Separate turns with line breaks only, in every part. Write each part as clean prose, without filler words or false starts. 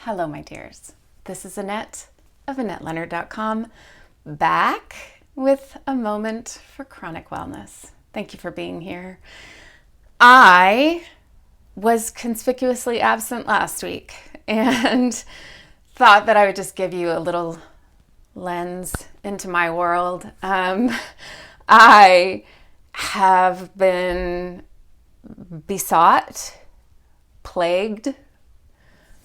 Hello, my dears. This is Annette of AnnetteLeonard.com, back with a moment for chronic wellness. Thank you for being here. I was conspicuously absent last week and thought that I would just give you a little lens into my world. I have been besought, plagued,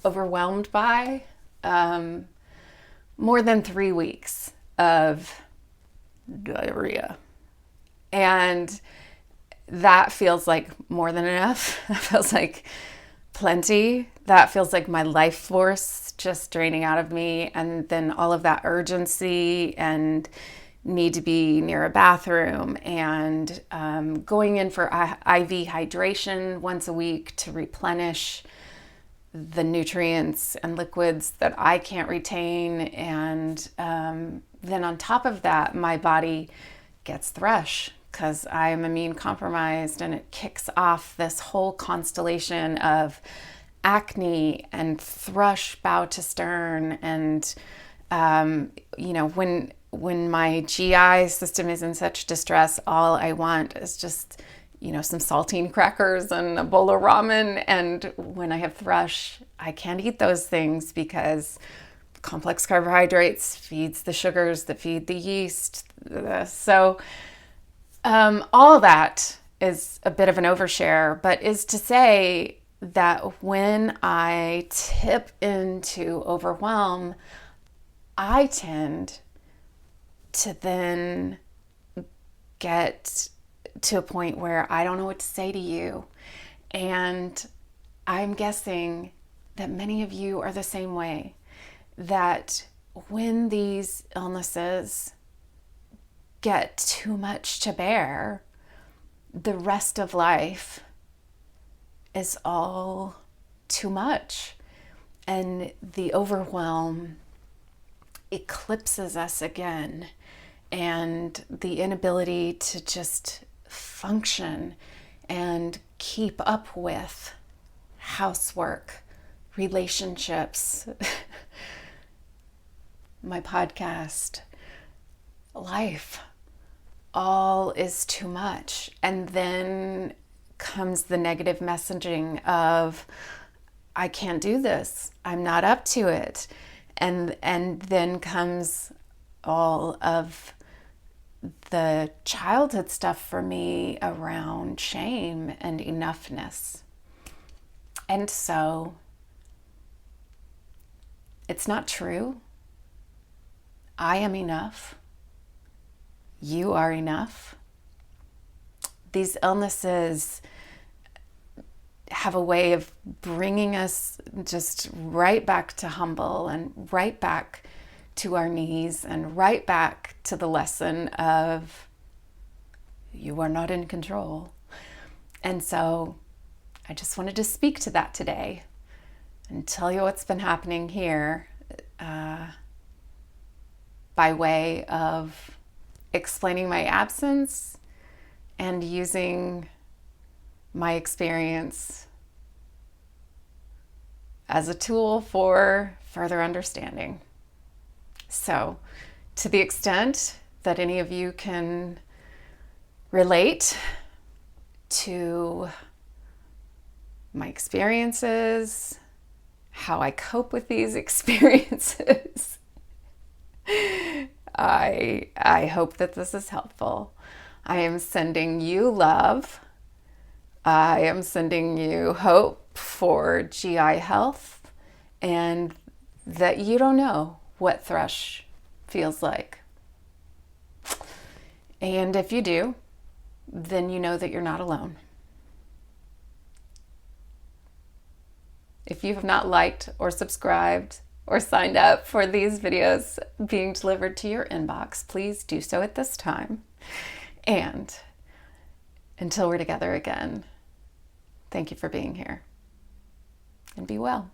overwhelmed by more than 3 weeks of diarrhea. And that feels like more than enough. That feels like plenty. That feels like my life force just draining out of me. And then all of that urgency and need to be near a bathroom and going in for IV hydration once a week to replenish the nutrients and liquids that I can't retain. And then on top of that, my body gets thrush because I'm immune compromised, and it kicks off this whole constellation of acne and thrush bow to stern. And, when my GI system is in such distress, all I want is just some saltine crackers and a bowl of ramen. And when I have thrush, I can't eat those things because complex carbohydrates feeds the sugars that feed the yeast. So all that is a bit of an overshare, but is to say that when I tip into overwhelm, I tend to then get to a point where I don't know what to say to you. And I'm guessing that many of you are the same way, that when these illnesses get too much to bear, the rest of life is all too much. And the overwhelm eclipses us again. And the inability to just function and keep up with housework, relationships, my podcast, life, all is too much. And then comes the negative messaging of, I can't do this, I'm not up to it. And then comes all of the childhood stuff for me around shame and enoughness. And so it's not true. I am enough. You are enough. These illnesses have a way of bringing us just right back to humble and right back to our knees and right back to the lesson of you are not in control. And so I just wanted to speak to that today and tell you what's been happening here by way of explaining my absence and using my experience as a tool for further understanding. So, to the extent that any of you can relate to my experiences, how I cope with these experiences, I hope that this is helpful. I am sending you love. I am sending you hope for GI health, and that you don't know what thrush feels like. And if you do, then you know that you're not alone. If you have not liked or subscribed or signed up for these videos being delivered to your inbox, please do so at this time. And until we're together again, thank you for being here, and be well.